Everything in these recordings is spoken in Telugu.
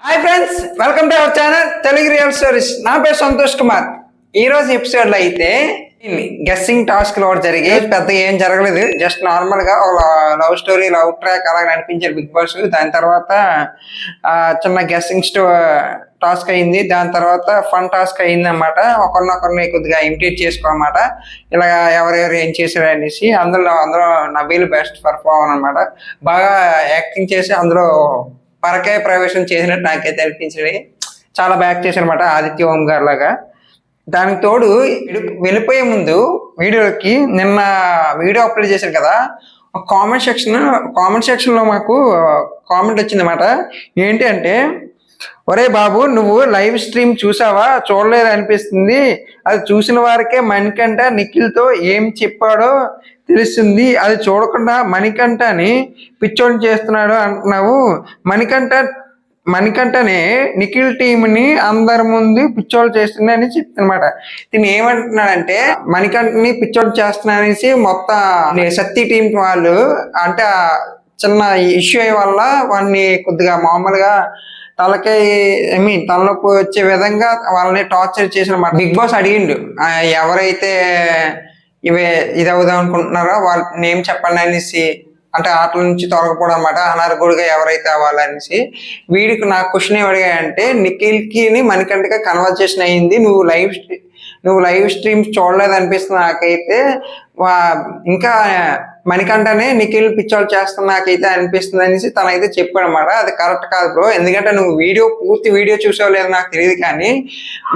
Hi friends, welcome to our channel Telugu real stories. నా పేరు సంతోష్ కుమార్. ఈ రోజు ఎపిసోడ్ లో అయితే గెస్సింగ్ టాస్క్ లో జరిగి పెద్దగా ఏం జరగలేదు. జస్ట్ నార్మల్ గా లవ్ స్టోరీ, లవ్ ట్రాక్ అలా అనిపించారు బిగ్ బాస్. దాని తర్వాత చిన్న గెస్సింగ్ టాస్క్ అయింది. దాని తర్వాత ఫన్ టాస్క్ అయింది అనమాట. ఒకరినొకరిని కొద్దిగా ఇమిటేట్ చేసుకోవాలన్నమాట. ఇలా ఎవరెవరు ఏం చేశారు అనేసి అందులో నవీల్ బెస్ట్ పర్ఫార్మర్ అనమాట. బాగా యాక్టింగ్ చేసి అందులో పరకాయ ప్రవేశం చేసినట్టు నాకైతే అనిపించింది. చాలా బాగా చేశారు అనమాట, ఆదిత్య ఓం గారు లాగా. దానికి తోడు వెళ్ళిపోయే ముందు వీడియోకి నిన్న వీడియో అప్లోడ్ చేశారు కదా, కామెంట్ సెక్షన్ లో మాకు కామెంట్ వచ్చింది అనమాట. ఏంటి అంటే, ఒరే బాబు, నువ్వు లైవ్ స్ట్రీమ్ చూసావా? చూడలేదు అనిపిస్తుంది. అది చూసిన వారికే మణికంఠ నిఖిల్తో ఏం చెప్పాడో తెలుస్తుంది. అది చూడకుండా మణికంఠని పిచ్చోని చేస్తున్నాడు అంటున్నావు. మణికంఠనే నిఖిల్ టీంని అందరి ముందు పిచ్చోళ్ళు చేస్తుందని చెప్తున్నమాట. దీన్ని ఏమంటున్నాడంటే, మణికంఠని పిచ్చోళ్ళు చేస్తున్నానేసి మొత్తం సత్తి టీం వాళ్ళు అంటే చిన్న ఇష్యూ వల్ల వాడిని కొద్దిగా మామూలుగా తలనొప్పి వచ్చే విధంగా వాళ్ళని టార్చర్ చేసిన బిగ్ బాస్ అడిగిండు. ఎవరైతే ఇది అవుదాం అనుకుంటున్నారో వాళ్ళ నేమ్ చెప్పండి అనేసి, అంటే ఆటల నుంచి తొలగిపోవడం అన్నమాట. అనర్హుడుగా ఎవరైతే అవ్వాలనేసి వీడికి నాకు క్వశ్చన్ ఏమడిగాయంటే, నిఖిల్కి మణికంఠగా కన్వర్జేషన్ అయ్యింది. నువ్వు లైవ్ స్ట్రీమ్ చూడలేదు అనిపిస్తుంది నాకైతే. ఇంకా మణికంఠనే నిఖిల్ పిచ్చోళ్ళు చేస్తున్నా నాకైతే అనిపిస్తుంది అనేసి తనైతే చెప్పాడు అనమాట. అది కరెక్ట్ కాదు బ్రో, ఎందుకంటే నువ్వు పూర్తి వీడియో చూసావు లేదు నాకు తెలియదు, కానీ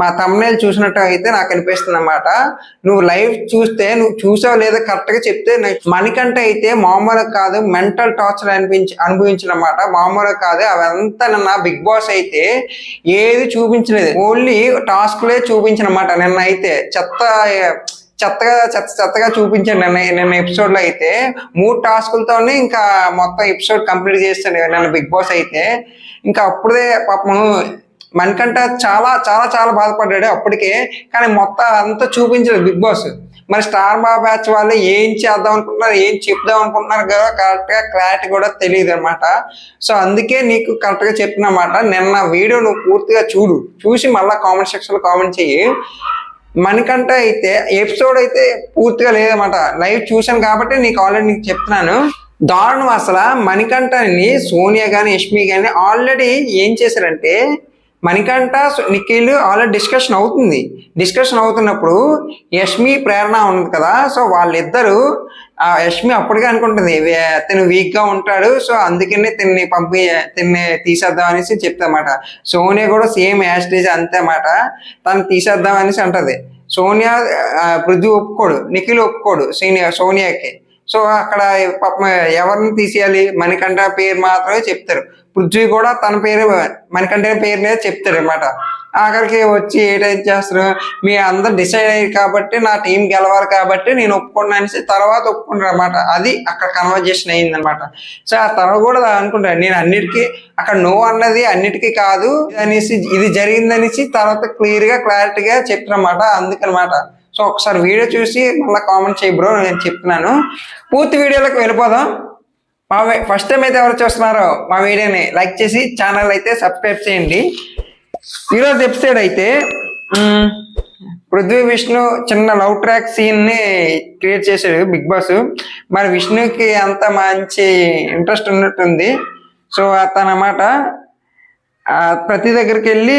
మా తమ్ముళ్ళు చూసినట్టు అయితే నాకు అనిపిస్తుంది అనమాట. నువ్వు లైవ్ చూస్తే నువ్వు చూసావు లేదా కరెక్ట్ గా చెప్తే. మణికంఠ అయితే మామూలుగా కాదు, మెంటల్ టార్చర్ అనుభవించిన అన్నమాట. మామూలుగా కాదు అవంతా. నిన్న బిగ్ బాస్ అయితే ఏది చూపించలేదు, ఓన్లీ టాస్క్లే చూపించిన అన్నమాట. నిన్న అయితే చెత్తగా చూపించాడు. నిన్న ఎపిసోడ్ లో అయితే 3 టాస్కులతోనే ఇంకా మొత్తం ఎపిసోడ్ కంప్లీట్ చేస్తాడు నిన్న బిగ్ బాస్ అయితే. ఇంకా అప్పుడే పాపం మణికంఠ చాలా చాలా చాలా బాధపడ్డాడు అప్పటికే, కానీ మొత్తం అంతా చూపించలేదు బిగ్ బాస్. మరి స్టార్ మా బ్యాచ్ వాళ్ళు ఏం చేద్దాం అనుకుంటున్నారు, ఏం చెప్దాం అనుకుంటున్నారు కదా, కరెక్ట్ గా క్లారిటీ కూడా తెలియదు అనమాట. సో అందుకే నీకు కరెక్ట్ గా చెప్పినమాట. నిన్న వీడియో నువ్వు పూర్తిగా చూసి మళ్ళీ కామెంట్ సెక్షన్ లో కామెంట్ చెయ్యి. మణికంఠ అయితే ఎపిసోడ్ అయితే పూర్తిగా లేదన్నమాట. లైవ్ చూశాను కాబట్టి నీకు ఆల్రెడీ చెప్తున్నాను. దారుణం అసలు. మణికంఠని సోనియా గాని యష్మి గాని ఆల్రెడీ ఏం చేశారంటే, మణికంఠ నిఖిల్ ఆల్రెడీ డిస్కషన్ అవుతున్నప్పుడు యష్మి ప్రేరణ ఉంది కదా, సో వాళ్ళిద్దరు యష్మి అప్పటికే అనుకుంటుంది తను వీక్ గా ఉంటాడు, సో అందుకనే తిన్ని తీసేద్దాం అనేసి చెప్తామాట. సోనియా కూడా సేమ్ యాస్టేజ్ అంతే అన్నమాట, తను తీసేద్దాం అనేసి అంటది. సోనియా పృథ్వీ ఒప్పుకోడు, నిఖిల్ ఒప్పుకోడు సోనియాకి. సో అక్కడ ఎవరిని తీసేయాలి, మణికంఠ పేరు మాత్రమే చెప్తారు. పృథ్వీ కూడా తన పేరు మణికంఠ పేరు మీద చెప్తారు అనమాట. ఆఖరికి వచ్చి ఏటైతే చేస్తారు, మీ అందరు డిసైడ్ అయ్యారు కాబట్టి నా టీం గెలవాలి కాబట్టి నేను ఒప్పుకున్నాను అనేసి తర్వాత ఒప్పుకుంటారు అనమాట. అది అక్కడ కన్వర్జేషన్ అయింది అనమాట. సో ఆ తర్వాత కూడా అనుకుంటాను, నేను అన్నిటికీ అక్కడ నో అన్నది అన్నిటికీ కాదు అనేసి, ఇది జరిగిందనేసి తర్వాత క్లారిటీగా చెప్తున్నమాట. అందుకనమాట. సో ఒకసారి వీడియో చూసి మళ్ళీ కామెంట్ చేయి బ్రో, నేను చెప్తున్నాను. పూర్తి వీడియోలోకి వెళ్ళిపోదాం. ఫస్ట్ టైం అయితే ఎవరు చూస్తున్నారో మా వీడియోని లైక్ చేసి ఛానల్ అయితే సబ్స్క్రైబ్ చేయండి. ఈరోజు ఎపిసోడ్ అయితే పృథ్వీ విష్ణు చిన్న లవ్ ట్రాక్ సీన్ ని క్రియేట్ చేశాడు బిగ్ బాస్. మరి విష్ణుకి అంత మంచి ఇంట్రెస్ట్ ఉన్నట్టుంది. సో అతనమాట ప్రతి దగ్గరికి వెళ్ళి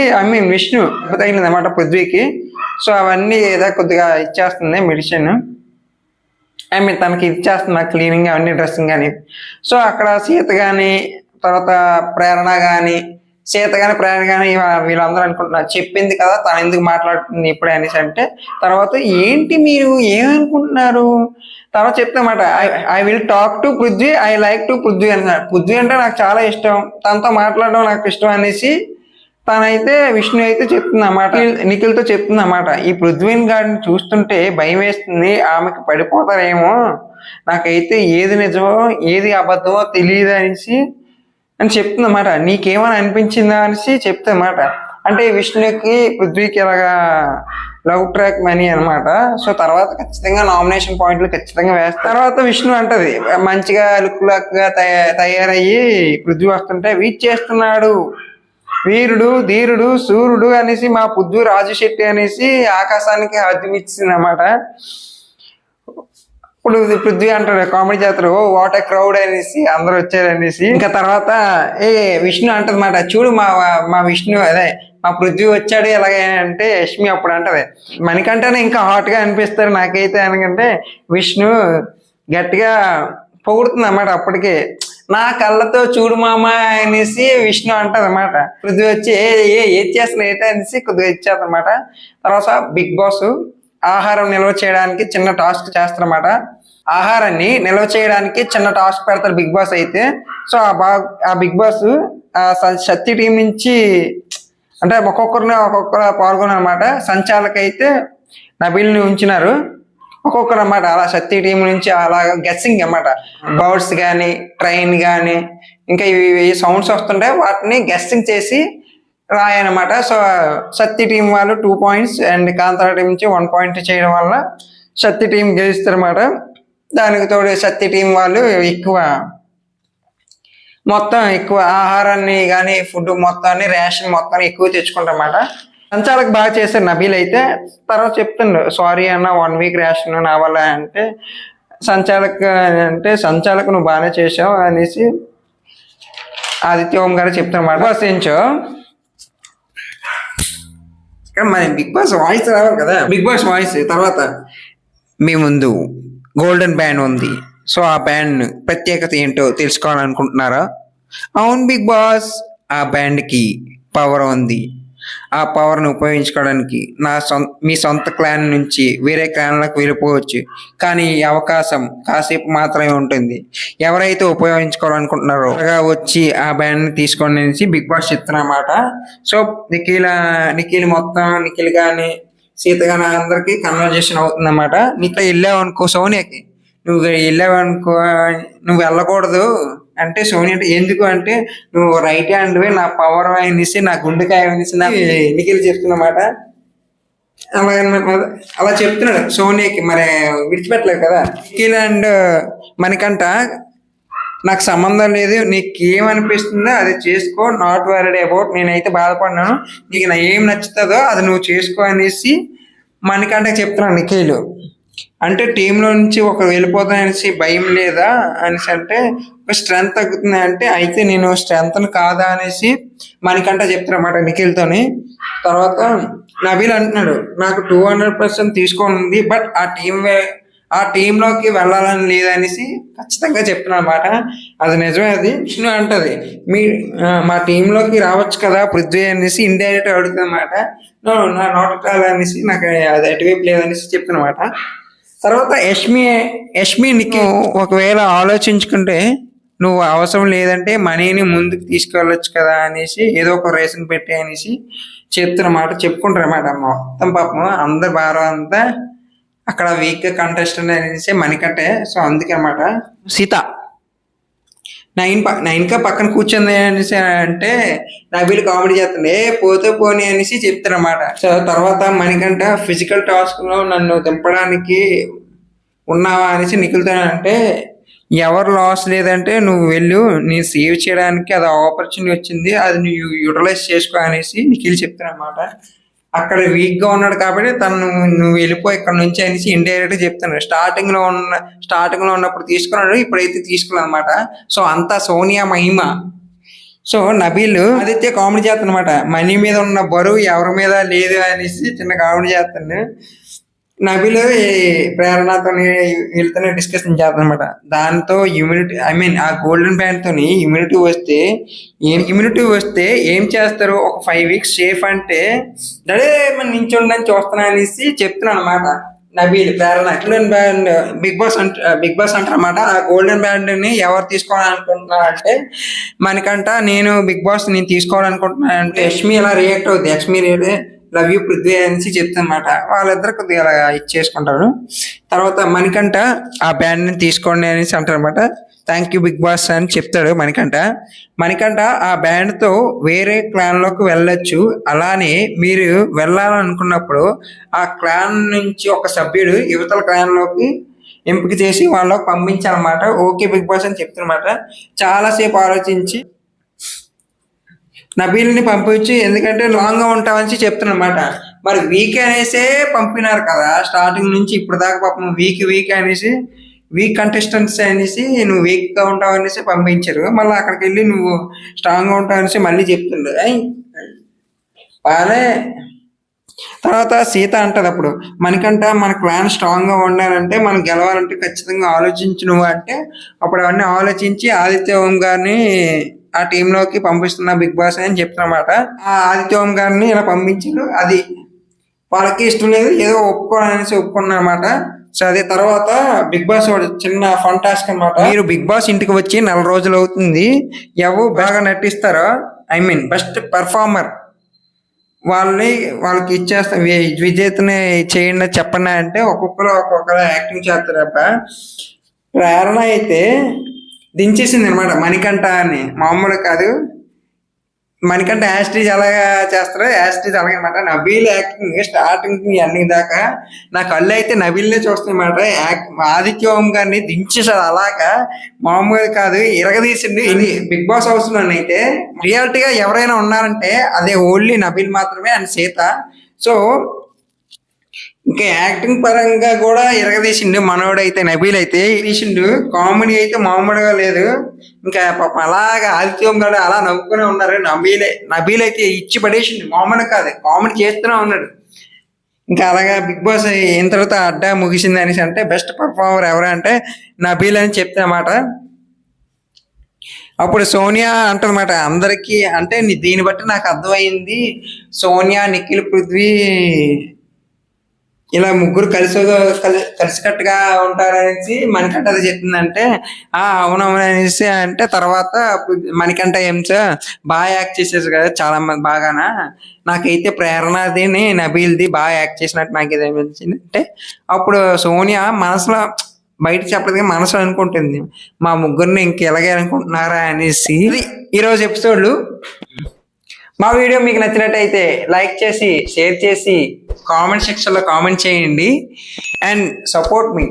విష్ణు తగిలింది అన్నమాట పృథ్వీకి. సో అవన్నీ ఏదో కొద్దిగా ఇచ్చేస్తుంది మెడిసిన్, తనకి ఇచ్చేస్తున్నా క్లీనింగ్ అవన్నీ, డ్రెస్సింగ్ కానీ. సో అక్కడ సీత కానీ, తర్వాత ప్రేరణ కానీ వీళ్ళందరూ అనుకుంటున్నారు, చెప్పింది కదా తను ఎందుకు మాట్లాడుతుంది ఇప్పుడే అనేసి అంటే, తర్వాత ఏంటి మీరు ఏమనుకుంటున్నారు తర్వాత చెప్తామాట. I will talk to Prithvi, I like to Prithvi అన్నారు. పృథ్వీ అంటే నాకు చాలా ఇష్టం, తనతో మాట్లాడడం నాకు ఇష్టం అనేసి తనైతే విష్ణు అయితే చెప్తుంది అన్నమాట, నిఖిల్తో చెప్తుంది అన్నమాట. ఈ పృథ్వీని గారిని చూస్తుంటే భయం వేస్తుంది, ఆమెకి పడిపోతారేమో, నాకైతే ఏది నిజమో ఏది అబద్ధమో తెలియదు అనేసి అని చెప్తుంది అన్నమాట. నీకేమని అనిపించిందా అనేసి చెప్తుంది అన్నమాట. అంటే విష్ణుకి పృథ్వీకి ఇలాగా లవ్ ట్రాక్ మనీ అనమాట. సో తర్వాత ఖచ్చితంగా నామినేషన్ పాయింట్లు ఖచ్చితంగా వేస్తారు. తర్వాత విష్ణు అంటది, మంచిగా లుక్ గా తయారయ్యి పృథ్వీ వస్తుంటే వీచ్ చేస్తున్నాడు వీరుడు ధీరుడు సూర్యుడు అనేసి మా పుద్దు రాజు శెట్టి అనేసి ఆకాశానికి హద్దుమిచ్చింది అన్నమాట. ఇప్పుడు పృథ్వీ అంటాడు కామెడీ చేస్తారు, ఓ వాట్ ఏ క్రౌడ్ అనేసి అందరూ వచ్చారు అనేసి. ఇంకా తర్వాత విష్ణు అంటది మాట, చూడు మా మా విష్ణు అదే మా పృథ్వీ వచ్చాడు ఎలాగే అంటే యష్మి అప్పుడు అంటది. మనకంటేనే ఇంకా హాట్ గా అనిపిస్తారు నాకైతే, ఎందుకంటే విష్ణు గట్టిగా పొగుడుతుంది అన్నమాట. అప్పటికి నా కళ్ళతో చూడు మామ అనేసి విష్ణు అంటది అన్నమాట. పృథ్వీ వచ్చి ఏది చేస్తున్నా ఏంటి అనేసి కొద్దిగా ఇచ్చేది అనమాట. తర్వాత బిగ్ బాస్ ఆహారం నిల్వ చేయడానికి చిన్న టాస్క్ చేస్తారన్నమాట. ఆహారాన్ని నిల్వ చేయడానికి చిన్న టాస్క్ పెడతారు బిగ్ బాస్ అయితే. సో ఆ బిగ్ బాస్ శక్తి టీం నుంచి అంటే ఒక్కొక్కరు పాల్గొన్నారు అనమాట. సంచాలక అయితే నబీల్ని ఉంచినారు ఒక్కొక్కరు అన్నమాట. అలా శక్తి టీం నుంచి అలా గెస్సింగ్ అన్నమాట. బర్డ్స్ కానీ ట్రైన్ కానీ ఇంకా ఇవి సౌండ్స్ వస్తుంటే వాటిని గెస్సింగ్ చేసి రాయనమాట. సో శక్తి టీం వాళ్ళు 2 పాయింట్స్ అండ్ కాంతార టీం నుంచి 1 పాయింట్ చేయడం వల్ల శక్తి టీం గెలుస్తారన్నమాట. దానికి తోడు శక్తి టీం వాళ్ళు మొత్తం ఎక్కువ ఆహారాన్ని కానీ ఫుడ్ మొత్తాన్ని రేషన్ మొత్తాన్ని ఎక్కువ తెచ్చుకుంటారన్నమాట. సంచాలకు బాగా చేశారు నబీల్ అయితే. తర్వాత చెప్తుండు సారీ అన్న 1 వీక్ రేషన్ నా వల్ల అంటే సంచాలకు నువ్వు బాగానే చేసావు అనేసి ఆదిత్య ఓం గారు చెప్తారన్నమాట. బస్ ఏంచో మన బిగ్ బాస్ వాయిస్ రావాలి కదా. బిగ్ బాస్ వాయిస్ తర్వాత మీ ముందు గోల్డెన్ బ్యాండ్ ఉంది. సో ఆ బ్యాండ్ ప్రత్యేకత ఏంటో తెలుసుకోవాలనుకుంటున్నారా? అవును బిగ్ బాస్, ఆ బ్యాండ్కి పవర్ ఉంది. ఆ పవర్ను ఉపయోగించుకోవడానికి మీ సొంత క్లాన్ నుంచి వేరే క్లాన్లకు వెళ్ళిపోవచ్చు. కానీ ఈ అవకాశం కాసేపు మాత్రమే ఉంటుంది. ఎవరైతే ఉపయోగించుకోవాలనుకుంటున్నారో వచ్చి ఆ బ్యాండ్ని తీసుకోండి అనేసి బిగ్ బాస్ చెప్తున్నమాట. సో నిఖిల్ మొత్తం నిఖిల్ కానీ సీత కానీ అందరికి కన్వర్జేషన్ అవుతుందన్నమాట. నీకు వెళ్ళావు అనుకో సోనియాకి, నువ్వు వెళ్ళావనుకో నువ్వు వెళ్ళకూడదు అంటే సోనియా అంటే ఎందుకు అంటే నువ్వు రైట్ హ్యాండ్ నా పవర్ అనేసి నా గుండెకాయ అనేసి నిఖిల్ చెప్తున్నమాట. అలా చెప్తున్నాడు సోనియాకి, మరి విడిచిపెట్టలేదు కదా. నిఖిల్ అండ్ మనకంట నాకు సంబంధం లేదు, నీకు ఏమనిపిస్తుందో అది చేసుకో, నాట్ వరీడ్ అబౌట్, నేనైతే బాధపడినాను, నీకు ఏం నచ్చుతుందో అది నువ్వు చేసుకో అనేసి మనకంట చెప్తున్నాను నిఖిల్. అంటే టీంలో నుంచి ఒకరు వెళ్ళిపోతాననేసి భయం లేదా అనేసి అంటే ఒక స్ట్రెంత్ తగ్గుతుంది అంటే అయితే నేను స్ట్రెంత్ను కాదా అనేసి మనకంట చెప్తున్నమాట నిఖిల్తోని. తర్వాత నబీల్ అంటున్నాడు నాకు 200% తీసుకోనుంది, బట్ ఆ టీంలోకి వెళ్ళాలని లేదనేసి ఖచ్చితంగా చెప్తున్నాను అనమాట. అది నిజమే. అది విష్ణు అంటది మా టీంలోకి రావచ్చు కదా పృథ్వీ అనేసి ఇండైరెక్ట్ అడుగుతుంది అనమాట. నా నోట్ అనేసి నాకు అది అటువైపు లేదనేసి చెప్తున్నమాట. తర్వాత యష్మి నీకు ఒకవేళ ఆలోచించుకుంటే నువ్వు అవసరం లేదంటే మనీని ముందుకు తీసుకెళ్ళొచ్చు కదా అనేసి ఏదో ఒక రేషన్ పెట్టి అనేసి చెప్తున్నమాట. చెప్పుకుంటారన్నమాట. మొత్తం పాపం అందరు భారం అంతా అక్కడ వీక్ కంటెస్టెంట్ అనేసి మనకంటే. సో అందుకే అనమాట సీత నైన్కా పక్కన కూర్చుంది అనేసి అంటే నబీల్ కామెడీ చేస్తుంది, పోతే పోనీ అనేసి చెప్తారన్నమాట. సో తర్వాత మనకంట ఫిజికల్ టాస్క్ లో నన్ను దింపడానికి ఉన్నావా అనేసి నిఖిల్తో అంటే ఎవరు లాస్ లేదంటే నువ్వు వెళ్ళు, నేను సేవ్ చేయడానికి అది ఆపర్చునిటీ వచ్చింది, అది నువ్వు యూటిలైజ్ చేసుకో అనేసి నిఖిల్ చెప్తానమాట. అక్కడ వీక్ గా ఉన్నాడు కాబట్టి నువ్వు వెళ్ళిపో ఇక్కడ నుంచి అనేసి ఇండైరెక్ట్ గా చెప్తున్నాడు. స్టార్టింగ్ లో ఉన్నప్పుడు తీసుకున్నాడు, ఇప్పుడైతే తీసుకున్నాడు అనమాట. సో అంతా సోనియా మహిమ. సో నబీల్ ఆదిత్య కామెడీ చేస్తానమాట, మనీ మీద ఉన్న బరువు ఎవరి మీద లేదు అనేసి చిన్న కామెడీ చేస్తాను. నబీల్ ప్రేరణతో వీళ్ళతోనే డిస్కషన్ చేస్తాను అనమాట. దాంతో ఇమ్యూనిటీ ఆ గోల్డెన్ బ్యాండ్ తోని ఇమ్యూనిటీ వస్తే ఏం చేస్తారు, ఒక 5 వీక్స్ సేఫ్ అంటే డడే మన నించుండని చూస్తున్నా అనేసి చెప్తున్నాను అనమాట. నబీల్ ప్రేరణ గోల్డెన్ బ్యాండ్ బిగ్ బాస్ అంటారన్నమాట. ఆ గోల్డెన్ బ్యాండ్ ని ఎవరు తీసుకోవాలనుకుంటున్నా అంటే మనకంట నేను బిగ్ బాస్ నేను తీసుకోవాలనుకుంటున్నా అంటే యష్మి ఎలా రియాక్ట్ అవుతుంది, యష్మి లవ్ యూ పృథ్వీ అనేసి చెప్తానమాట. వాళ్ళిద్దరు కొద్దిగా అలా ఇచ్చేసుకుంటారు. తర్వాత మణికంట ఆ బ్యాండ్ ని తీసుకోండి అనేసి అంటారనమాట. థ్యాంక్ యూ బిగ్ బాస్ అని చెప్తాడు మణికంట ఆ బ్యాండ్ తో వేరే క్లాన్ లోకి వెళ్ళొచ్చు. అలానే మీరు వెళ్ళాలనుకున్నప్పుడు ఆ క్లాన్ నుంచి ఒక సభ్యుడు యువతల క్లాన్ లోకి ఎంపిక చేసి వాళ్ళకి పంపించాలన్నమాట. ఓకే బిగ్ బాస్ అని చెప్తున్నమాట. చాలాసేపు ఆలోచించి నబీల్ని పంపించి ఎందుకంటే లాంగ్ గా ఉంటామని చెప్తున్నమాట. మరి వీక్ అనేసే పంపినారు కదా స్టార్టింగ్ నుంచి ఇప్పుడు దాకా, పాపం వీక్ అనేసి వీక్ కంటెస్టెంట్స్ అనేసి నువ్వు వీక్ గా ఉంటావు అనేసి పంపించారు. మళ్ళీ అక్కడికి వెళ్ళి నువ్వు స్ట్రాంగ్ గా ఉంటావు అనేసి మళ్ళీ చెప్తుండ్రు. బాగానే. తర్వాత సీత అంటది అప్పుడు, మనకంట మన క్లాన్ స్ట్రాంగ్ గా ఉండాలంటే మనం గెలవాలంటే ఖచ్చితంగా ఆలోచించు నువ్వు అంటే, అప్పుడు అవన్నీ ఆలోచించి ఆదిత్య ఓం గారిని ఆ టీంలోకి పంపిస్తున్నా బిగ్ బాస్ అని చెప్తున్నమాట. ఆ ఆదిత్య ఓం గారిని ఇలా పంపించారు. అది వాళ్ళకి ఇష్టం లేదు, ఏదో ఒప్పుకోవాలనేసి ఒప్పుకున్నారన్నమాట. సో అదే తర్వాత బిగ్ బాస్ చిన్న ఫన్ టాస్క్ అనమాట. మీరు బిగ్ బాస్ ఇంటికి వచ్చి 4 రోజులు అవుతుంది, ఎవరు బాగా నటిస్తారో ఐ మీన్ బెస్ట్ పర్ఫార్మర్ వాళ్ళకి ఇచ్చేస్తా, విజేతని చేయండి చెప్పండి అంటే ఒక్కొక్కరు ఒక్కొక్కరు యాక్టింగ్ చేస్తారు. అబ్బా ప్రేరణ అయితే దించేసింది అనమాట మణికంఠ అని, మామూలు కాదు. మణికంఠ యాస్టీజ్ అలాగా చేస్తారు, యాస్టీజ్ అలాగే అనమాట. నబీల్ యాక్టింగ్ స్టార్టింగ్ ఎండింగ్ దాకా నా కళ్ళు అయితే నబీల్నే చూస్తాయన్నమాట. ఆదిత్య ఓం గారిని దించేసాడు అలాగా, మామూలు కాదు, ఇరగదీసిండు. ఇది బిగ్ బాస్ హౌస్ లోనైతే రియాలిటీగా ఎవరైనా ఉన్నారంటే అదే ఓన్లీ నబీల్ మాత్రమే అండ్ సీత. సో ఇంకా యాక్టింగ్ పరంగా కూడా ఇరగదీసిండు మనోడైతే, నబీల్ అయితే తీసిండు. కామెడీ అయితే మామూలుగా లేదు. ఇంకా పాపం అలాగా ఆదిత్యం గారు అలా నవ్వుకునే ఉన్నారు. నబీల్ అయితే ఇచ్చి పడేసిండు, మామూలు కాదు, కామెడీ చేస్తూనే ఉన్నాడు. ఇంకా అలాగా బిగ్ బాస్ అయిన తర్వాత అడ్డా ముగిసింది అనేసి అంటే బెస్ట్ పర్ఫార్మర్ ఎవరు అంటే నబీల్ అని చెప్తానమాట. అప్పుడు సోనియా అంటదన్నమాట అందరికీ, అంటే దీన్ని బట్టి నాకు అర్థమైంది సోనియా, నిఖిల్, పృథ్వీ ఇలా ముగ్గురు కలిసికట్టుగా ఉంటారనేసి మణికంఠ అది చెప్తుందంటే అవునవును అనేసి అంటే, తర్వాత మణికంఠ ఏం సార్ బాగా యాక్ట్ చేసేది కదా చాలా మంది బాగానా, నాకైతే ప్రేరణది నబీల్ది బాగా యాక్ట్ చేసినట్టు నాకు ఇది అనిపించింది అంటే, అప్పుడు సోనియా మనసులో బయట చెప్పలేదు మనసులో అనుకుంటుంది మా ముగ్గురిని ఎలాగే అనుకుంటున్నారా అనేసి. ఈరోజు ఎపిసోడ్లు. మా వీడియో మీకు నచ్చినట్టయితే లైక్ చేసి షేర్ చేసి కామెంట్ సెక్షన్లో కామెంట్ చేయండి అండ్ సపోర్ట్ మీ.